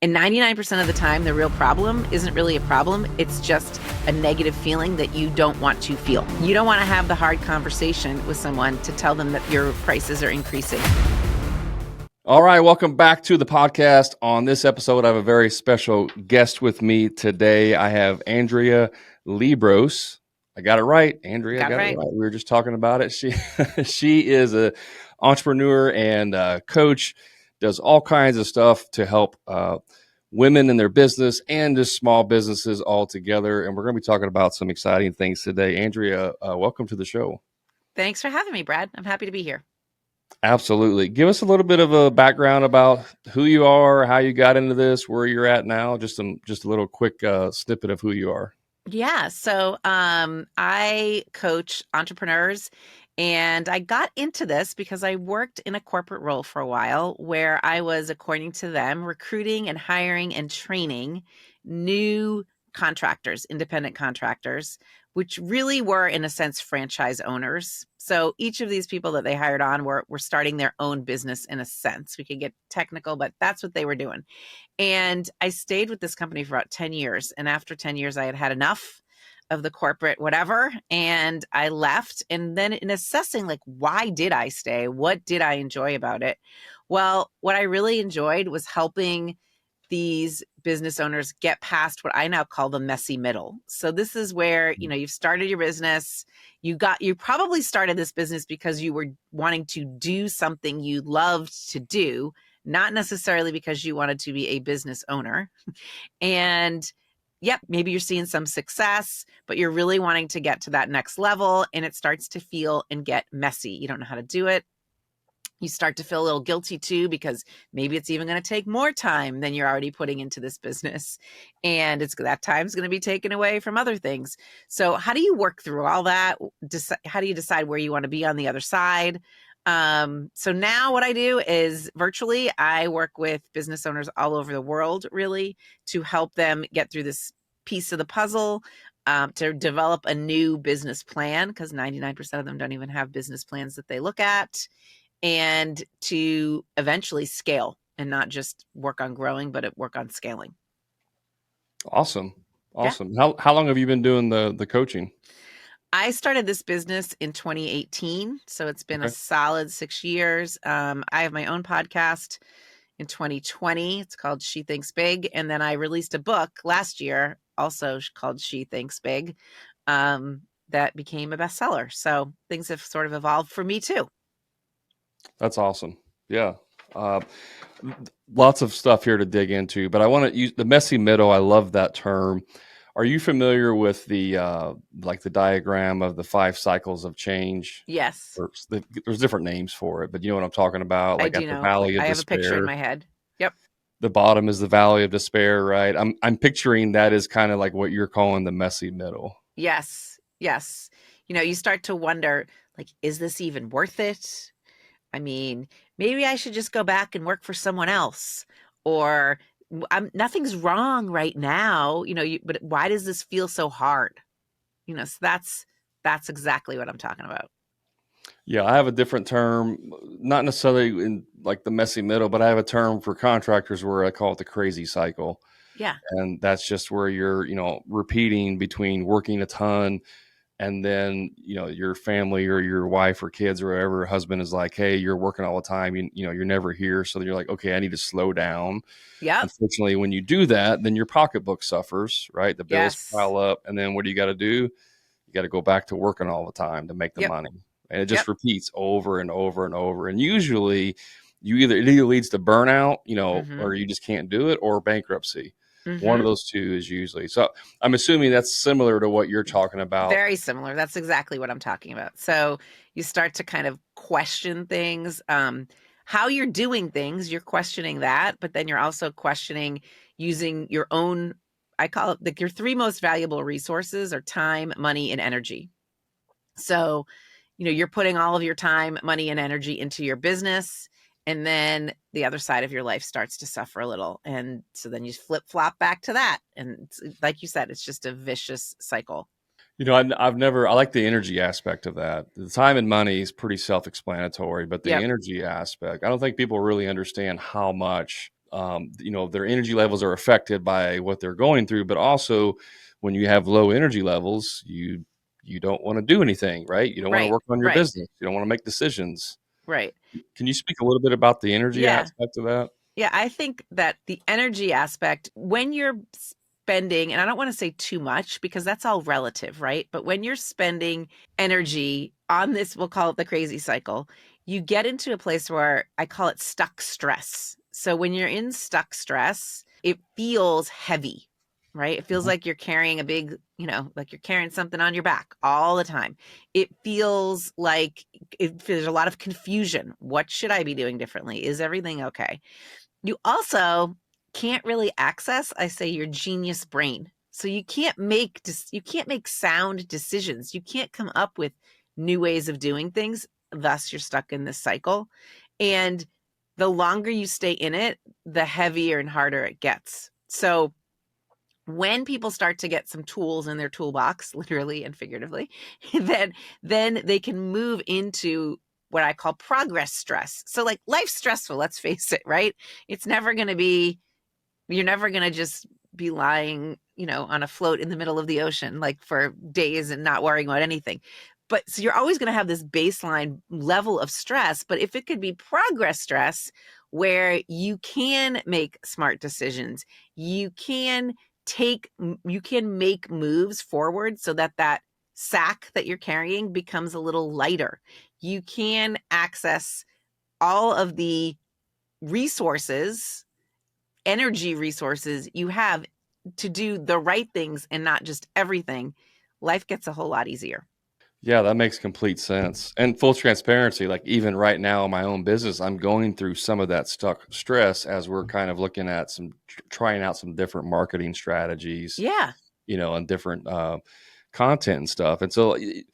And 99% of the time, the real problem isn't really a problem. It's just a negative feeling that you don't want to feel. You don't want to have the hard conversation with someone to tell them that your prices are increasing. All right, welcome back to the podcast. On this episode, I have a very special guest with me today. I have Andrea Liebross. I got it right, Andrea. Got it right. We were just talking about it. She is an entrepreneur and coach. Does all kinds of stuff to help women in their business and just small businesses all together. And we're going to be talking about some exciting things today. Andrea, welcome to the show. Thanks for having me, Brad. I'm happy to be here. Absolutely. Give us a little bit of a background about who you are, how you got into this, where you're at now. Just a little quick snippet of who you are. Yeah. So I coach entrepreneurs, and I got into this because I worked in a corporate role for a while where I was, according to them, recruiting and hiring and training new contractors, independent contractors, which really were, in a sense, franchise owners. So each of these people that they hired on were starting their own business in a sense. We could get technical, but that's what they were doing. And I stayed with this company for about 10 years. And after 10 years, I had had enough of the corporate whatever. And I left. And then in assessing, like, why did I stay? What did I enjoy about it? Well, what I really enjoyed was helping these business owners get past what I now call the messy middle. So this is where, you've started your business. You probably started this business because you were wanting to do something you loved to do, not necessarily because you wanted to be a business owner. And yep, maybe you're seeing some success, but you're really wanting to get to that next level, and it starts to feel and get messy. You don't know how to do it. You start to feel a little guilty too, because maybe it's even going to take more time than you're already putting into this business. And that time's going to be taken away from other things. So how do you work through all that? How do you decide where you want to be on the other side? So now what I do is virtually, I work with business owners all over the world, really, to help them get through this piece of the puzzle, to develop a new business plan, because 99% of them don't even have business plans that they look at, and to eventually scale and not just work on growing, but work on scaling. Awesome. Yeah. How long have you been doing the coaching? I started this business in 2018, so it's been a solid 6 years. I have my own podcast in 2020. It's called She Thinks Big. And then I released a book last year, also called She Thinks Big, that became a bestseller. So things have sort of evolved for me too. That's awesome. Yeah. Lots of stuff here to dig into, but I want to use the messy middle. I love that term. Are you familiar with the the diagram of the 5 cycles of change? Yes. There's different names for it, but you know what I'm talking about? I Like do at the know. valley of I have despair. a picture in my head. Yep. The bottom is the valley of despair, right? I'm picturing that as kind of like what you're calling the messy middle. Yes. Yes. You start to wonder, like, is this even worth it? I mean, maybe I should just go back and work for someone else, or nothing's wrong right now, but why does this feel so hard? So that's exactly what I'm talking about. Yeah, I have a different term, not necessarily in like the messy middle, but I have a term for contractors where I call it the crazy cycle. Yeah. And that's just where you're, repeating between working a ton and then, your family or your wife or kids or whatever, husband is like, hey, you're working all the time. You're never here. So then you're like, okay, I need to slow down. Yeah. Unfortunately, when you do that, then your pocketbook suffers, right? The bills pile up. And then what do you got to do? You got to go back to working all the time to make the money. And it just repeats over and over and over. And usually it either leads to burnout, or you just can't do it, or bankruptcy. One of those two is usually. So I'm assuming that's similar to what you're talking about. Very similar. That's exactly what I'm talking about. So you start to kind of question things, how you're doing things, you're questioning that, but then you're also questioning using your own, I call it like your 3 most valuable resources are time, money, and energy. So, you're putting all of your time, money, and energy into your business, and then the other side of your life starts to suffer a little. And so then you flip flop back to that. And like you said, it's just a vicious cycle. I like the energy aspect of that. The time and money is pretty self-explanatory, but the energy aspect, I don't think people really understand how much their energy levels are affected by what they're going through. But also, when you have low energy levels, you don't want to do anything, right? You don't want to Right. work on your Right. business. You don't want to make decisions. Right. Can you speak a little bit about the energy Yeah. aspect of that? Yeah, I think that the energy aspect, when you're spending, and I don't want to say too much because that's all relative, right? But when you're spending energy on this, we'll call it the crazy cycle, you get into a place where I call it stuck stress. So when you're in stuck stress, it feels heavy, right? It feels Mhm. like you're carrying a big, like you're carrying something on your back all the time. It feels like there's a lot of confusion. What should I be doing differently? Is everything okay? You also can't really access, I say, your genius brain. So you can't make sound decisions. You can't come up with new ways of doing things. Thus, you're stuck in this cycle. And the longer you stay in it, the heavier and harder it gets. So when people start to get some tools in their toolbox, literally and figuratively, then they can move into what I call progress stress. So like life's stressful, let's face it, right? It's never going to be, you're never going to just be lying, on a float in the middle of the ocean, like for days and not worrying about anything. But so you're always going to have this baseline level of stress. But if it could be progress stress, where you can make smart decisions, you can you can make moves forward so that that sack that you're carrying becomes a little lighter. You can access all of the resources, energy resources you have to do the right things and not just everything. Life gets a whole lot easier. Yeah, that makes complete sense. And full transparency, like even right now in my own business, I'm going through some of that stuck stress as we're kind of looking at trying out some different marketing strategies, Yeah. and different content and stuff. And so a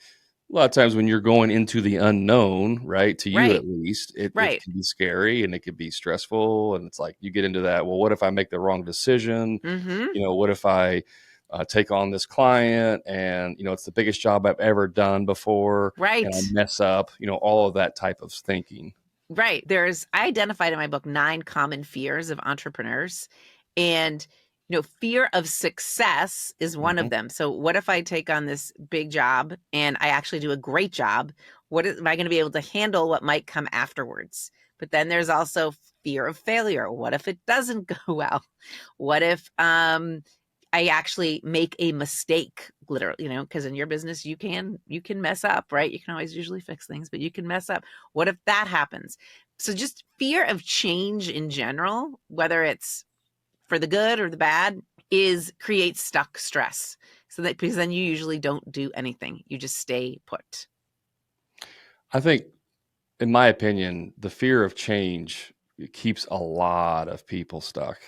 lot of times when you're going into the unknown, right, to you at Right. least, it Right. can be scary and it can be stressful. And it's like you get into that, well, what if I make the wrong decision? Mm-hmm. What if I take on this client and, it's the biggest job I've ever done before and I Right. mess up, all of that type of thinking. Right. I identified in my book 9 common fears of entrepreneurs. And, fear of success is one Hmm. of them. So, what if I take on this big job and I actually do a great job? Am I going to be able to handle what might come afterwards? But then there's also fear of failure. What if it doesn't go well? What if I actually make a mistake, literally, because in your business you can mess up, right? You can always usually fix things, but you can mess up. What if that happens? So just fear of change in general, whether it's for the good or the bad, is creates stuck stress. So that because then you usually don't do anything. You just stay put. I think, in my opinion, the fear of change keeps a lot of people stuck.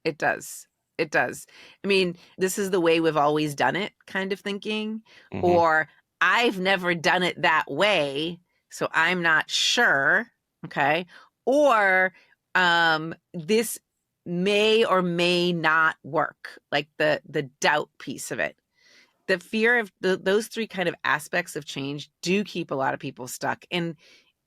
It does. It does. I mean, this is the way we've always done it kind of thinking, Hmm. or I've never done it that way, so I'm not sure. Okay. Or this may or may not work, like the doubt piece of it. The fear of those three kind of aspects of change do keep a lot of people stuck. And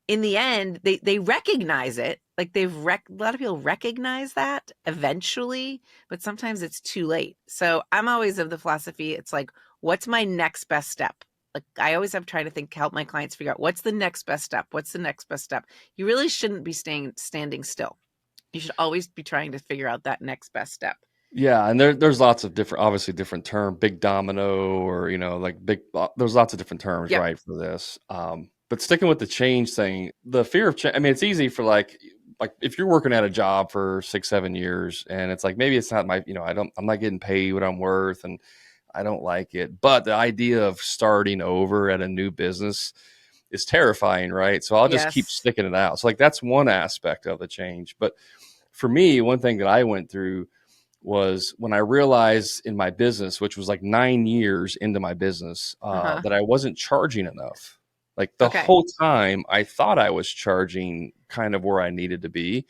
in the end, they recognize it. Like a lot of people recognize that eventually, but sometimes it's too late. So I'm always of the philosophy, it's like, what's my next best step? Like I always have trying to help my clients figure out what's the next best step. What's the next best step? You really shouldn't be standing still. You should always be trying to figure out that next best step. Yeah, and there's lots of different, obviously different term, big domino, or like big. There's lots of different terms, Yep. right, for this. But sticking with the change thing, the fear of change. I mean, it's easy for like if you're working at a job for 6, 7 years, and it's like maybe it's not my, I'm not getting paid what I'm worth, and I don't like it. But the idea of starting over at a new business is terrifying, right? So I'll just keep Yes. sticking it out. So like that's one aspect of the change. But for me, one thing that I went through was when I realized in my business, which was like 9 years into my business, Uh-huh. that I wasn't charging enough. Like the Okay. whole time, I thought I was charging kind of where I needed to be.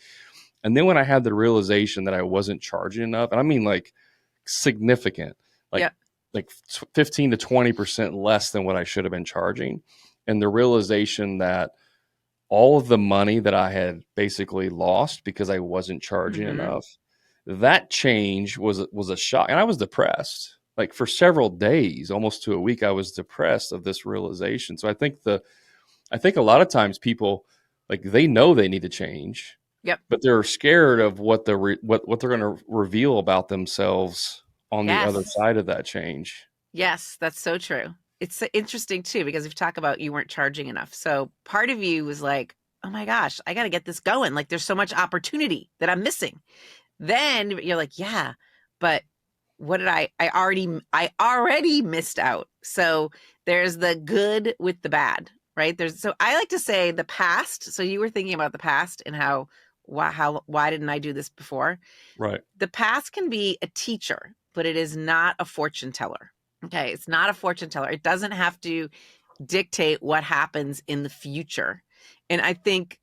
And then when I had the realization that I wasn't charging enough, and I mean like significant, like Yep. like 15 to 20% less than what I should have been charging, and the realization that all of the money that I had basically lost because I wasn't charging Mm-hmm. enough. That change was a shock, and I was depressed. Like for several days, almost to a week, I was depressed of this realization. So I think a lot of times people, like, they know they need to change, Yep. but they're scared of what they're going to reveal about themselves on the other Yes. side of that change. Yes, that's so true. It's interesting too, because if you talk about you weren't charging enough. So part of you was like, oh my gosh, I got to get this going. Like there's so much opportunity that I'm missing. Then you're like, yeah, but what did I already missed out. So there's the good with the bad, right? So I like to say the past. So you were thinking about the past and why didn't I do this before? Right. The past can be a teacher, but it is not a fortune teller. Okay, it's not a fortune teller. It doesn't have to dictate what happens in the future. And I think,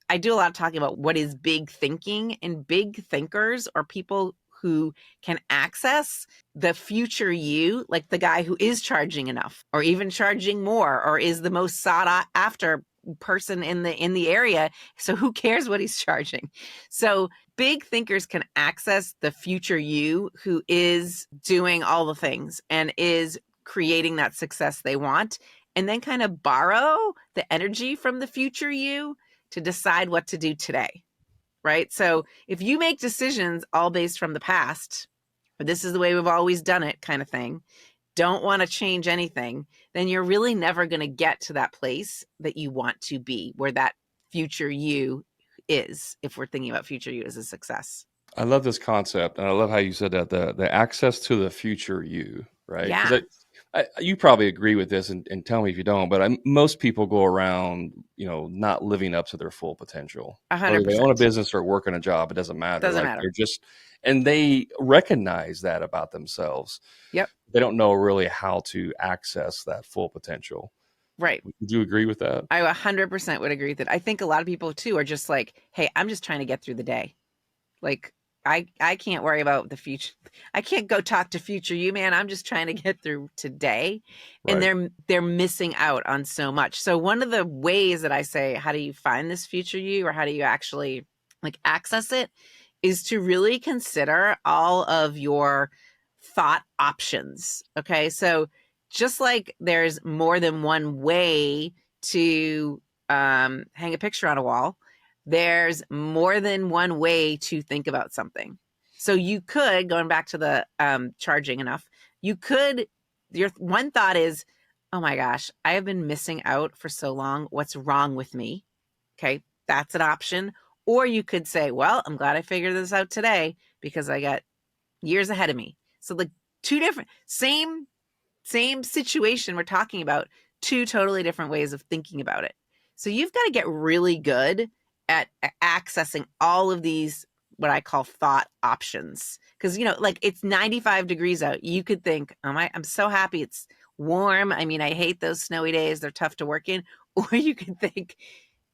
I do a lot of talking about what is big thinking, and big thinkers are people who can access the future you, like the guy who is charging enough or even charging more or is the most sought after person in the area. So who cares what he's charging? So big thinkers can access the future you who is doing all the things and is creating that success they want, and then kind of borrow the energy from the future you to decide what to do today, right? So if you make decisions all based from the past, or this is the way we've always done it kind of thing, don't want to change anything, then you're really never going to get to that place that you want to be, where that future you is, if we're thinking about future you as a success. I love this concept, and I love how you said that the access to the future you, right? Because Yeah, you probably agree with this, and tell me if you don't. But most people go around, not living up to their full potential, whether they own a 100%. business or work in a job. It doesn't matter. Doesn't Like matter. they're just, and they recognize that about themselves. Yep. They don't know really how to access that full potential. Right. Would you agree with that? I 100% would agree with it. I think a lot of people too are just like, hey, I'm just trying to get through the day. Like I can't worry about the future. I can't go talk to future you, man. I'm just trying to get through today. And Right. they're missing out on so much. So one of the ways that I say, how do you find this future you, or how do you actually like access it, is to really consider all of your thought options. Okay? So just like there's more than one way to hang a picture on a wall, there's more than one way to think about something. So you could, going back to the charging enough, you could, your one thought is, oh my gosh, I have been missing out for so long. What's wrong with me? Okay, that's an option. Or you could say, well, I'm glad I figured this out today because I got years ahead of me. So like two different, same situation we're talking about, two totally different ways of thinking about it. So you've got to get really good at accessing all of these, what I call thought options. Because, like it's 95 degrees out. You could think, oh I'm so happy it's warm. I mean, I hate those snowy days. They're tough to work in. Or you could think,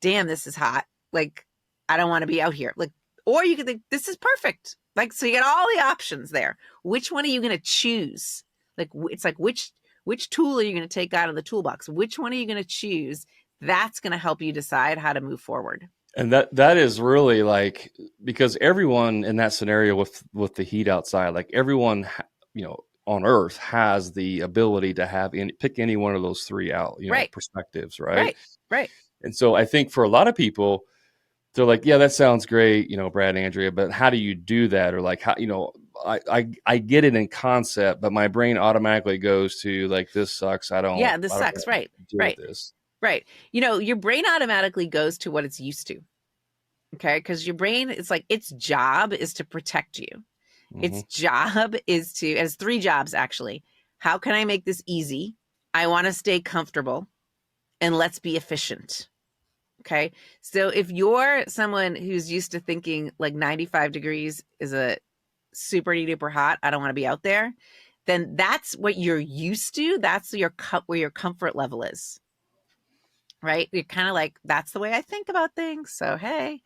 damn, this is hot. Like, I don't want to be out here. Like, or you could think, this is perfect. Like, so you get all the options there. Which one are you going to choose? Like, it's like, which tool are you going to take out of the toolbox? Which one are you going to choose? That's going to help you decide how to move forward. And that is really like, because everyone in that scenario with the heat outside, like everyone, on Earth has the ability to pick any one of those three out, Right. perspectives, right? Right. Right. And so I think for a lot of people, they're like, yeah, that sounds great, Brad and Andrea, but how do you do that? Or like, how, I get it in concept, but my brain automatically goes to like, this sucks. Yeah, this I don't sucks. want Right. to deal with Right. this. Right. Your brain automatically goes to what it's used to. Okay. Because your brain, it's like its job is to protect you. Its Hmm. job it has three jobs actually. How can I make this easy? I want to stay comfortable, and let's be efficient. Okay. So if you're someone who's used to thinking like 95 degrees is a super duper hot, I don't want to be out there, then that's what you're used to. That's where your comfort level is, right? You're kind of like, that's the way I think about things. So, hey,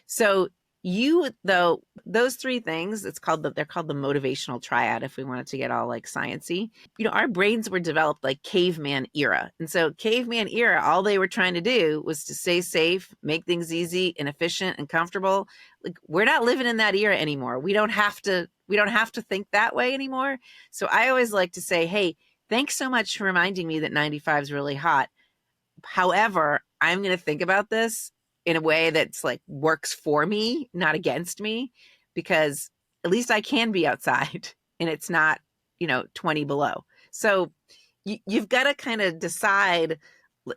so you, though, those three things, they're called the motivational triad, if we wanted to get all like sciencey. Our brains were developed like caveman era. And so caveman era, all they were trying to do was to stay safe, make things easy and efficient and comfortable. Like, we're not living in that era anymore. We don't have to think that way anymore. So I always like to say, hey, thanks so much for reminding me that 95 is really hot. However, I'm going to think about this in a way that's like works for me, not against me, because at least I can be outside and it's not, 20 below. So you've got to kind of decide,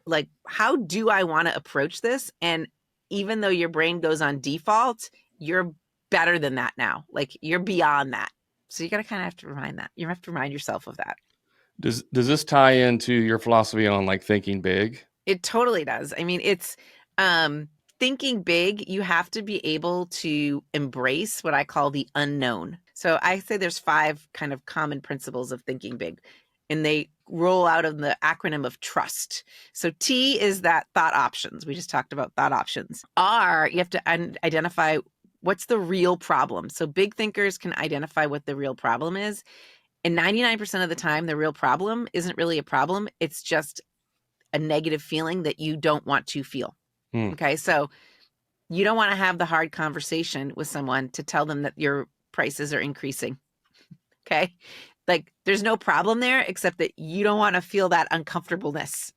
like, how do I want to approach this? And even though your brain goes on default, you're better than that now. Like, you're beyond that. So you got to kind of have to remind yourself of that. Does this tie into your philosophy on like thinking big? It totally does. I mean, it's thinking big. You have to be able to embrace what I call the unknown. So I say there's 5 kind of common principles of thinking big, and they roll out of the acronym of trust. So T is that thought options. We just talked about thought options. R, you have to identify what's the real problem. So big thinkers can identify what the real problem is. And 99% of the time, the real problem isn't really a problem. It's just a negative feeling that you don't want to feel. Okay. So you don't want to have the hard conversation with someone to tell them that your prices are increasing. Okay. Like, there's no problem there except that you don't want to feel that uncomfortableness.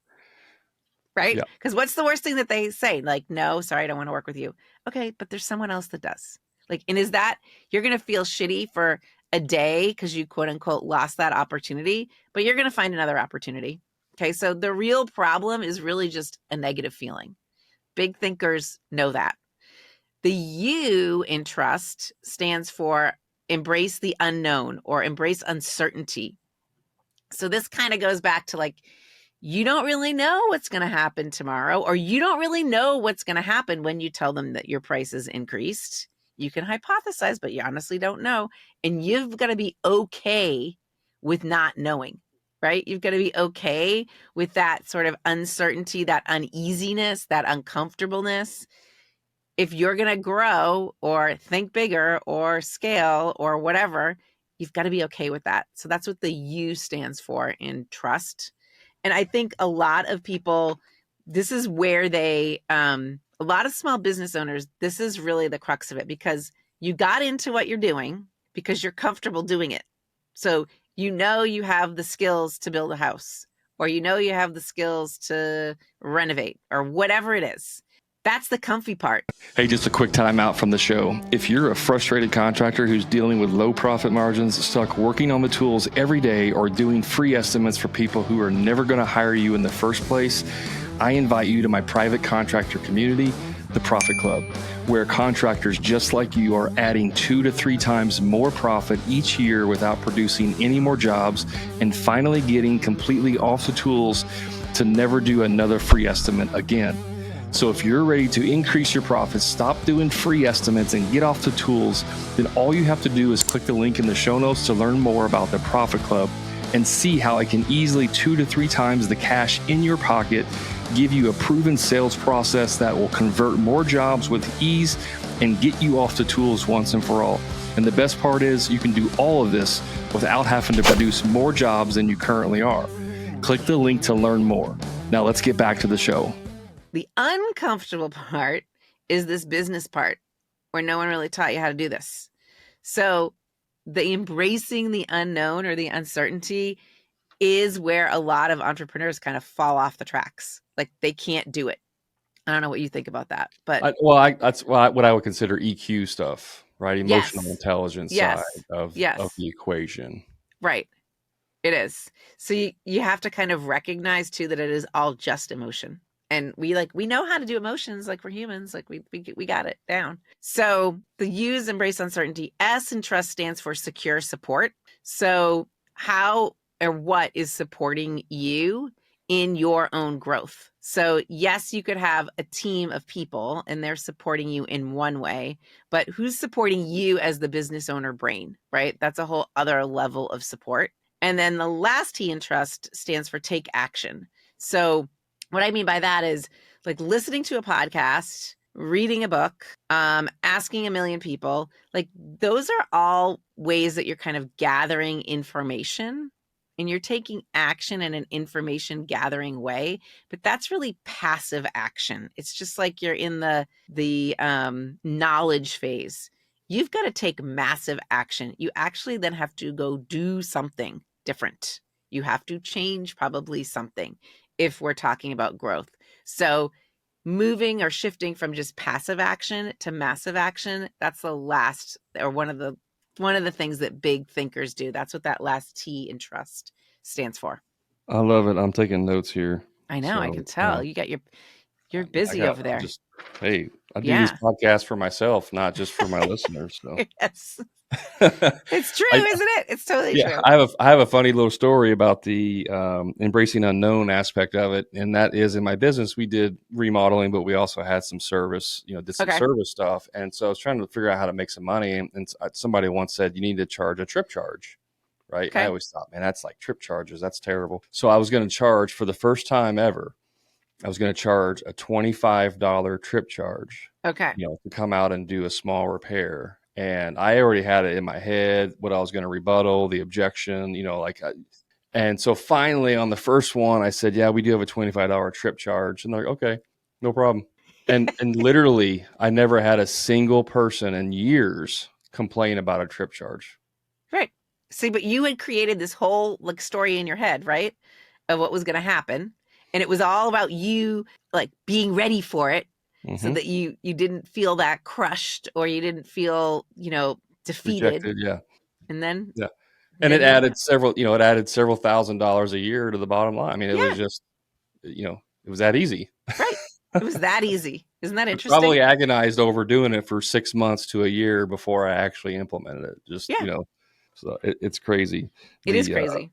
Right. Yeah. Because what's the worst thing that they say? Like, no, sorry, I don't want to work with you. Okay. But there's someone else that does. Like, and is that you're going to feel shitty for a day because you quote unquote lost that opportunity, but you're going to find another opportunity. Okay. So the real problem is really just a negative feeling. Big thinkers know that. The U in trust stands for embrace the unknown or embrace uncertainty. So this kind of goes back to like, you don't really know what's going to happen tomorrow, or you don't really know what's going to happen when you tell them that your price is increased. You can hypothesize, but you honestly don't know. And you've got to be okay with not knowing, right? You've got to be okay with that sort of uncertainty, that uneasiness, that uncomfortableness. If you're going to grow or think bigger or scale or whatever, you've got to be okay with that. So that's what the U stands for in trust. And I think a lot of people, this is where a lot of small business owners, this is really the crux of it, because you got into what you're doing because you're comfortable doing it. So you have the skills to build a house, or you have the skills to renovate, or whatever it is. That's the comfy part. Hey, just a quick time out from the show. If you're a frustrated contractor who's dealing with low profit margins, stuck working on the tools every day, or doing free estimates for people who are never going to hire you in the first place, I invite you to my private contractor community, the Profit Club, where contractors just like you are adding 2 to 3 times more profit each year without producing any more jobs, and finally getting completely off the tools to never do another free estimate again. So if you're ready to increase your profits, stop doing free estimates, and get off the tools, then all you have to do is click the link in the show notes to learn more about the Profit Club and see how I can easily 2 to 3 times the cash in your pocket, give you a proven sales process that will convert more jobs with ease and get you off the tools once and for all. And the best part is you can do all of this without having to produce more jobs than you currently are. Click the link to learn more. Now let's get back to the show. The uncomfortable part is this business part where no one really taught you how to do this. So the embracing the unknown or the uncertainty is where a lot of entrepreneurs kind of fall off the tracks. Like, they can't do it. I don't know what you think about that, but that's what I would consider EQ stuff, right? Emotional intelligence side of the equation. Right. It is. So you have to kind of recognize too that it is all just emotion. And we know how to do emotions, like we're humans, like we got it down. So the U's embrace uncertainty. S in trust stands for secure support. So how or what is supporting you in your own growth? So yes, you could have a team of people and they're supporting you in one way, but who's supporting you as the business owner brain, right? That's a whole other level of support. And then the last T in trust stands for take action. So what I mean by that is like listening to a podcast reading a book, asking a million people. Like those are all ways that you're kind of gathering information and you're taking action in an information gathering way, but that's really passive action. It's just like you're in the knowledge phase. You've got to take massive action. You actually then have to go do something different. You have to change probably something if we're talking about growth. So moving or shifting from just passive action to massive action, that's the last, or one of the things that big thinkers do. That's what that last T in trust stands for. I love it. I'm taking notes here. I know, I So can tell. You're busy over there. Hey, I do these Yeah. podcasts for myself, not just for my listeners. So Yes. It's true, I, isn't it? It's totally yeah, true. I have a funny little story about the embracing unknown aspect of it, and that is in my business we did remodeling, but we also had some service, did some Okay. service stuff, and so I was trying to figure out how to make some money, and somebody once said you need to charge a trip charge. Right. And I Okay. always thought, man, that's like trip charges. That's terrible. So I was going to charge for the first time ever. I was going to charge a $25 trip charge, Okay. to come out and do a small repair. And I already had it in my head what I was going to rebuttal, the objection, and so finally on the first one, I said, yeah, we do have a $25 trip charge. And they're like, okay, no problem. And literally, I never had a single person in years complain about a trip charge. Right. See, but you had created this whole like story in your head, right? Of what was going to happen. And it was all about you like being ready for it so Mm-hmm. that you didn't feel that crushed or you didn't feel, defeated. Rejected. Yeah. And then Yeah. And then you went. it added several $1,000s a year to the bottom line. I mean, it was Yeah, just, it was that easy. right. It was that easy. Isn't that interesting? Probably agonized over doing it for 6 months to a year before I actually implemented it. Just, Yeah, so it's crazy. it is The, crazy.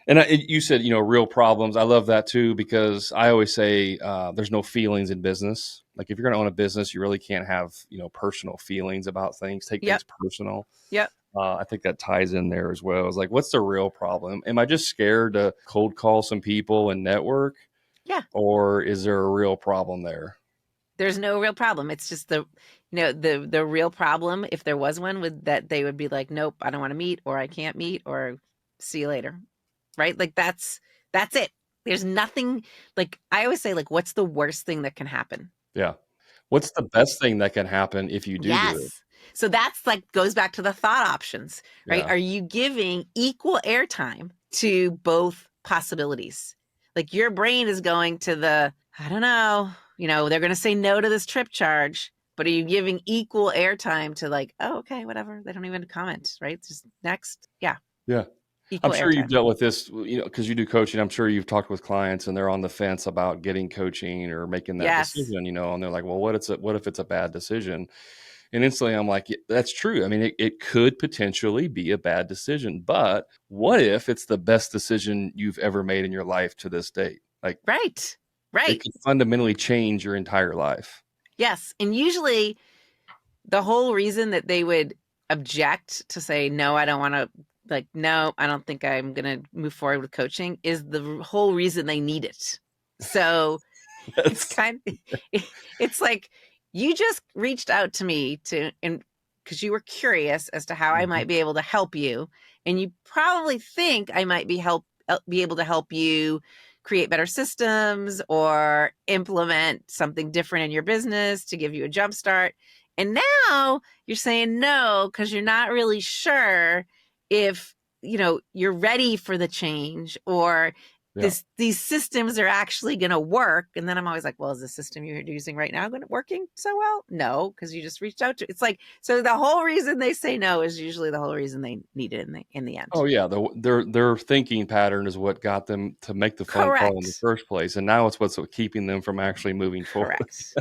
and you said, real problems. I love that too, because I always say there's no feelings in business. Like if you're going to own a business, you really can't have, personal feelings about things, take Yep. things personal. Yep. I think that ties in there as well. It's like, what's the real problem? Am I just scared to cold call some people and network, Yeah. or is there a real problem there? There's no real problem. It's just the real problem, if there was one, would that they would be like, nope, I don't want to meet, or I can't meet, or see you later. Right? Like that's it. There's nothing. Like I always say, like, what's the worst thing that can happen? Yeah. What's the best thing that can happen if you do it? Yes. So that's like goes back to the thought options, right? Yeah. Are you giving equal airtime to both possibilities? Like your brain is going to I don't know, they're going to say no to this trip charge, but are you giving equal airtime to like, oh, okay, whatever. They don't even comment, right? Just next. Yeah. Yeah. I'm Equal sure you've airtime. dealt with this, because you do coaching. I'm sure you've talked with clients and they're on the fence about getting coaching or making that Yes. decision, and they're like, well, what if it's a bad decision? And instantly I'm like, yeah, that's true. I mean, it could potentially be a bad decision, but what if it's the best decision you've ever made in your life to this date? Like Right. it Right. could fundamentally change your entire life. Yes. And usually the whole reason that they would object to say, no, I don't want to, like, no, I don't think I'm going to move forward with coaching is the whole reason they need it. So it's That's it's like you just reached out to me and because you were curious as to how I Mhm. might be able to help you. And you probably think I might be able to help you create better systems or implement something different in your business to give you a jump start. And now you're saying no because you're not really sure if you're ready for the change or Yeah. these systems are actually going to work. And then I'm always like, well, is the system you're using right now working so well? No, because you just reached out to. It's like, so the whole reason they say no is usually the whole reason they need it in the end. Oh yeah, their thinking pattern is what got them to make the phone call in the Correct. first place, and now it's what's keeping them from actually moving forward. Correct.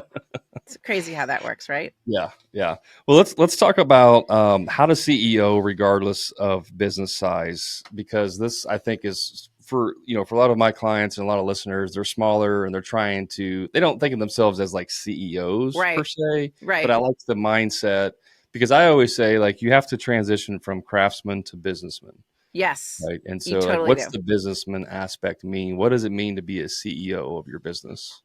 It's crazy how that works, right? Yeah, yeah. Well, let's talk about how to CEO regardless of business size, because this I think is for a lot of my clients and a lot of listeners, they're smaller and they don't think of themselves as like CEOs per Right. se, but Right. I like the mindset because I always say like you have to transition from craftsman to businessman. Yes. Right. And You so like totally what's do. the businessman aspect mean? What does it mean to be a CEO of your business?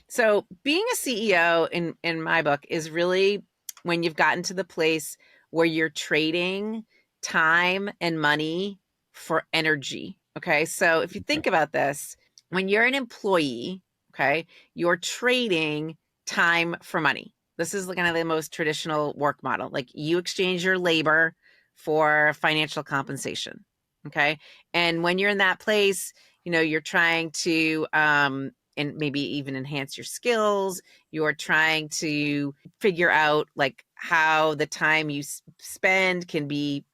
So being a CEO in my book is really when you've gotten to the place where you're trading time and money for energy. Okay. So if you Okay. think about this, when you're an employee, okay, you're trading time for money. This is kind of the most traditional work model. Like you exchange your labor for financial compensation. Okay. And when you're in that place, you're trying to and maybe even enhance your skills. You're trying to figure out like how the time you spend can be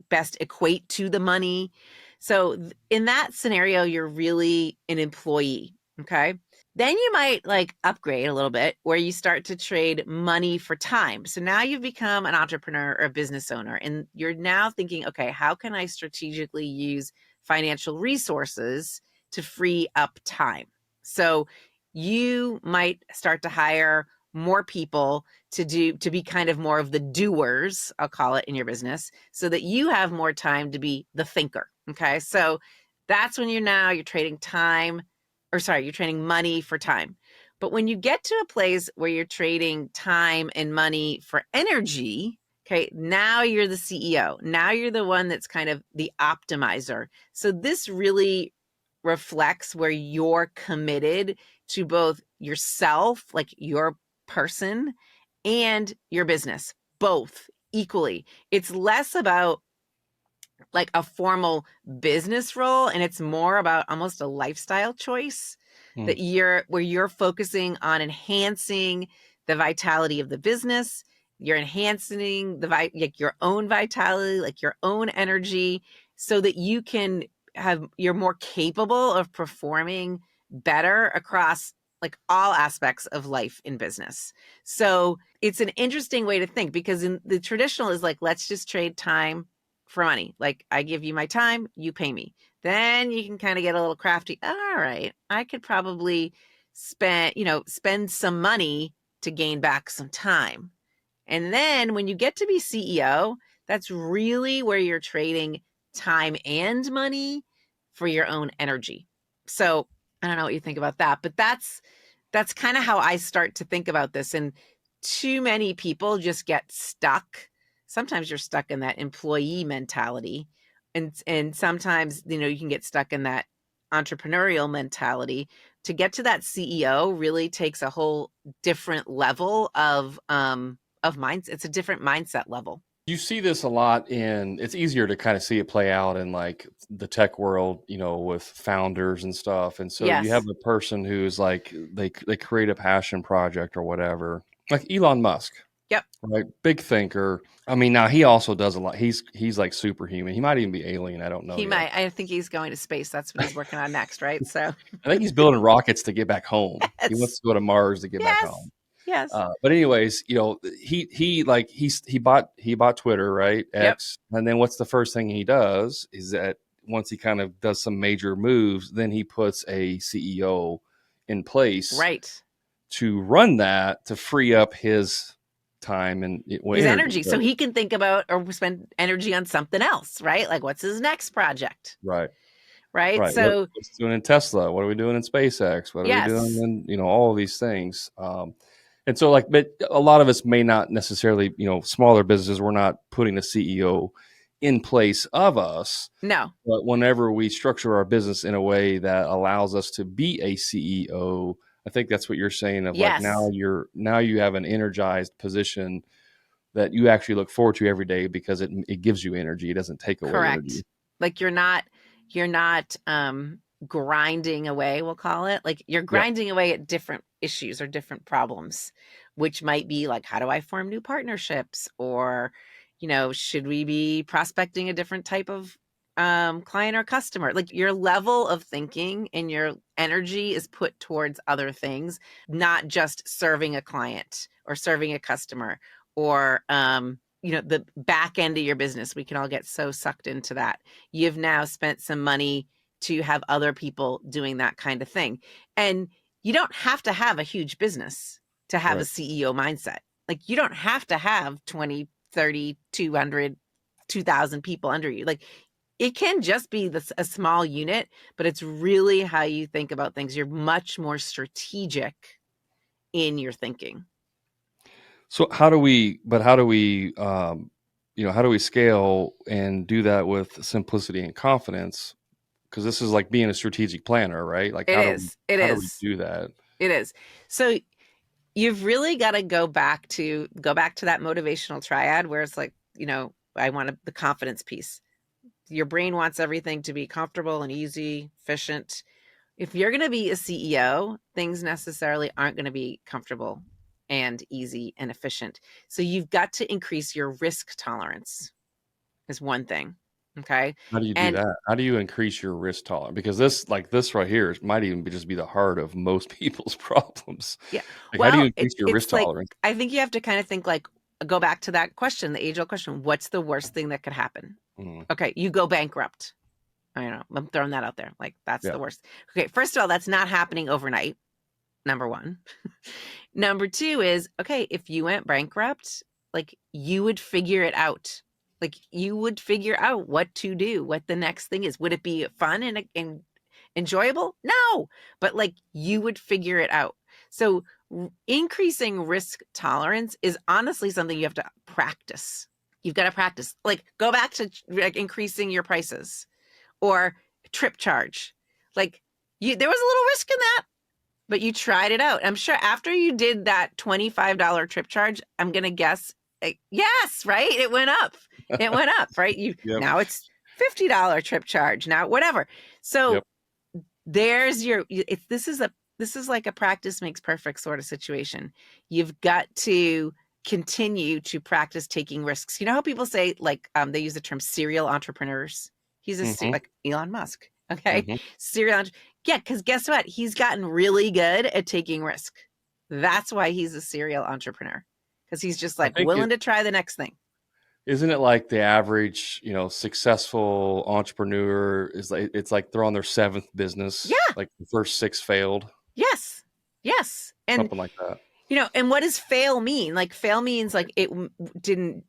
best equate to the money. So in that scenario, you're really an employee. Okay. Then you might like upgrade a little bit where you start to trade money for time. So now you've become an entrepreneur or a business owner, and you're now thinking, okay, how can I strategically use financial resources to free up time? So you might start to hire more people to be kind of more of the doers, I'll call it, in your business, so that you have more time to be the thinker. Okay. So that's when you're trading time, or sorry, you're trading money for time. But when you get to a place where you're trading time and money for energy, okay, now you're the CEO. Now you're the one that's kind of the optimizer. So this really reflects where you're committed to both yourself, like your person, and your business, both equally. It's less about like a formal business role, and it's more about almost a lifestyle choice Mm. that where you're focusing on enhancing the vitality of the business. You're enhancing like your own vitality, like your own energy, so that you're more capable of performing better across like all aspects of life in business. So it's an interesting way to think, because in the traditional is like, let's just trade time for money. Like I give you my time, you pay me. Then you can kind of get a little crafty. All right, I could probably spend some money to gain back some time. And then when you get to be CEO, that's really where you're trading time and money for your own energy. So I don't know what you think about that, but that's kind of how I start to think about this. And too many people just get stuck. Sometimes you're stuck in that employee mentality. And sometimes, you can get stuck in that entrepreneurial mentality. To get to that CEO really takes a whole different level of minds. It's a different mindset level. You see this a lot it's easier to kind of see it play out in like the tech world, with founders and stuff. And so you have Yes. a person who's like, they create a passion project or whatever, like Elon Musk, Yep. right? Big thinker. I mean, now he also does a lot. He's like superhuman. He might even be alien. I don't know He yet. might. I think he's going to space. That's what he's working on next, right? So, I think he's building rockets to get back home. He wants yes. to go to Mars to get back Yes. home. Yes. But anyways, he bought Twitter, right? Yep. X, and then what's the first thing he does is that once he kind of does some major moves, then he puts a CEO in place Right. to run that to free up his time and His energy. energy. So So he can think about or spend energy on something else, right? Like what's his next project? right, Right. right. So, What's doing in Tesla? What are we doing in SpaceX? What are we doing yes. in all of these things? And so, like, but a lot of us may not necessarily, smaller businesses, we're not putting a CEO in place of us. No. But whenever we structure our business in a way that allows us to be a CEO, I think that's what you're saying of like Yes. now you have an energized position that you actually look forward to every day because it gives you energy. It doesn't take away energy. Correct. Like you're not grinding away, we'll call it. Like you're Yeah. grinding away at different issues or different problems, which might be like, how do I form new partnerships? Or, should we be prospecting a different type of client or customer? Like your level of thinking and your energy is put towards other things, not just serving a client or serving a customer or the back end of your business. We can all get so sucked into that. You've now spent some money to have other people doing that kind of thing. And you don't have to have a huge business to have a Right. CEO mindset. Like you don't have to have 20, 30, 200, 2,000 people under you. Like it can just be a small unit, but it's really how you think about things. You're much more strategic in your thinking. So how do we, how do we scale and do that with simplicity and confidence? Because this is like being a strategic planner, right? Like It is. It how do we is. do that? It is. So you've really got to go back to that motivational triad where it's like, I want the confidence piece. Your brain wants everything to be comfortable and easy, efficient. If you're going to be a CEO, things necessarily aren't going to be comfortable and easy and efficient. So you've got to increase your risk tolerance is one thing. Okay. How do you do And that? How do you increase your risk tolerance? Because this right here might even just be the heart of most people's problems. yeah, Like, how do you well, increase your risk it's like, tolerance? I think you have to kind of think like, go back to that question, the age old question. What's the worst thing that could happen? Mhm. Okay. You go bankrupt. I know, I'm throwing that out there. Like, that's Yeah. the worst. Okay. First of all, that's not happening overnight. Number one. Number two is, okay, if you went bankrupt, like, you would figure it out. Like, you would figure out what to do, what the next thing is. Would it be fun and enjoyable? No, but like, you would figure it out. So increasing risk tolerance is honestly something you have to practice. You've got to practice. Like, go back to like increasing your prices or trip charge. Like, there was a little risk in that, but you tried it out. I'm sure after you did that $25 trip charge, I'm going to guess, yes, right? It went up. It went up, right? Yep. Now it's $50 trip charge. Now, whatever. So Yep. there's this is like a practice makes perfect sort of situation. You've got to continue to practice taking risks. You know how people say, like, they use the term serial entrepreneurs? He's Hmm. like Elon Musk. Okay. Hmm. Serial. Yeah. Cause guess what? He's gotten really good at taking risk. That's why he's a serial entrepreneur. Cause he's just I like think willing to try the next thing. isn't it like the average, successful entrepreneur is like, it's like they're on their seventh business, Yeah. like the first six failed, Yes. Yes. And something like that. and what does fail mean? Like, fail means like it didn't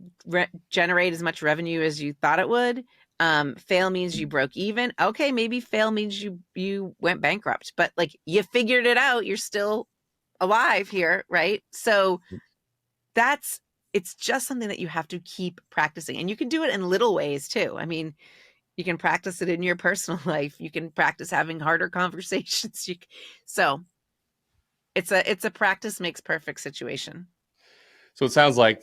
generate as much revenue as you thought it would. Fail means you broke even. Okay, maybe fail means you went bankrupt, but like, you figured it out. You're still alive here, right? So that's it's just something that you have to keep practicing, and you can do it in little ways too. I mean, you can practice it in your personal life. You can practice having harder conversations. So it's a practice makes perfect situation. So it sounds like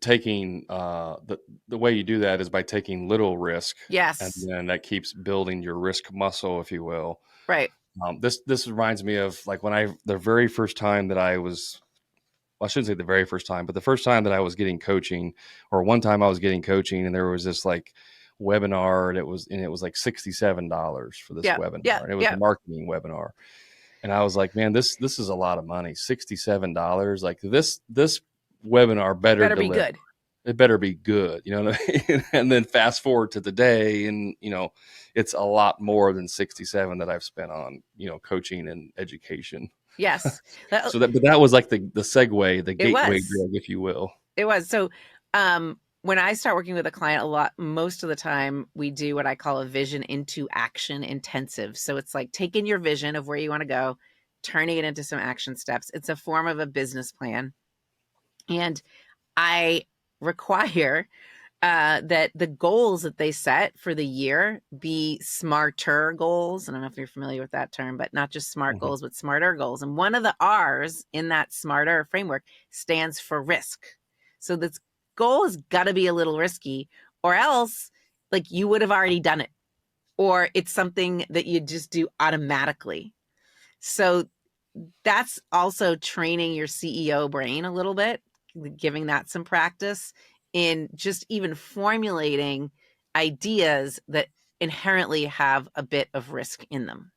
taking the way you do that is by taking little risk, and Yes. then that keeps building your risk muscle, if you will. Right. This reminds me of like when the very first time that I was, well, I shouldn't say the very first time, but the first time that I was getting coaching, or one time I was getting coaching, and there was this like webinar, and it was like $67 for this Yeah. Yeah. webinar, and it was a Yeah. marketing webinar. And I was like, man, this is a lot of money, $67. Like this webinar better Better be deliver. good. It better be good, you know what I mean? And then fast forward to today, and it's a lot more than 67 that I've spent on, coaching and education. Yes. But that was like the segue, the It gateway was. drug, if you will. It was. So, when I start working with a client, most of the time we do what I call a vision into action intensive. So it's like taking your vision of where you want to go, turning it into some action steps. It's a form of a business plan. And I require that the goals that they set for the year be smarter goals. I don't know if you're familiar with that term, but not just smart Mhm. goals, but smarter goals. And one of the R's in that smarter framework stands for risk. So this goal has got to be a little risky, or else like you would have already done it, or it's something that you just do automatically. So that's also training your CEO brain a little bit, giving that some practice in just even formulating ideas that inherently have a bit of risk in them.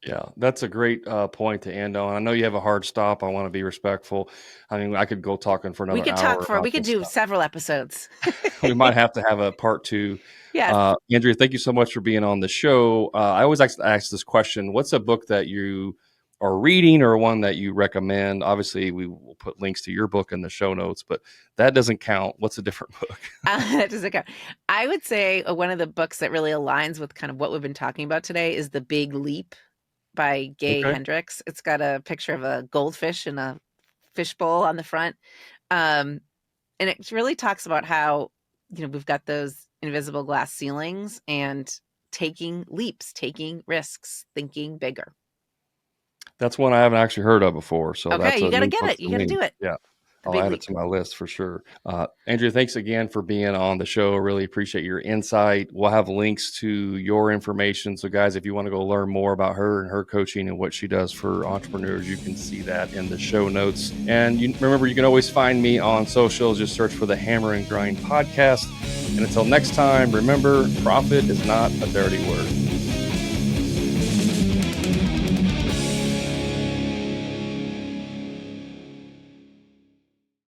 Yeah, that's a great point to end on. I know you have a hard stop. I want to be respectful. I mean, I could go talking for We another could hour we about could this do stuff. several episodes. We might have to have a part two. Yes. Andrea, thank you so much for being on the show. I always like to ask this question: what's a book that you are reading or one that you recommend? Obviously, we will put links to your book in the show notes, but that doesn't count. What's a different book? That doesn't count. I would say one of the books that really aligns with kind of what we've been talking about today is The Big Leap by Gay Okay. Hendricks. It's got a picture of a goldfish and a fishbowl on the front. And it really talks about how, we've got those invisible glass ceilings and taking leaps, taking risks, thinking bigger. That's one I haven't actually heard of before. So Okay, that's you a got to new get book it. You for got to me. do it. Yeah. The I'll Big add it Leap. to my list for sure. Andrea, thanks again for being on the show. Really appreciate your insight. We'll have links to your information. So, guys, if you want to go learn more about her and her coaching and what she does for entrepreneurs, you can see that in the show notes. And remember, you can always find me on social. Just search for the Hammer and Grind podcast. And until next time, remember, profit is not a dirty word.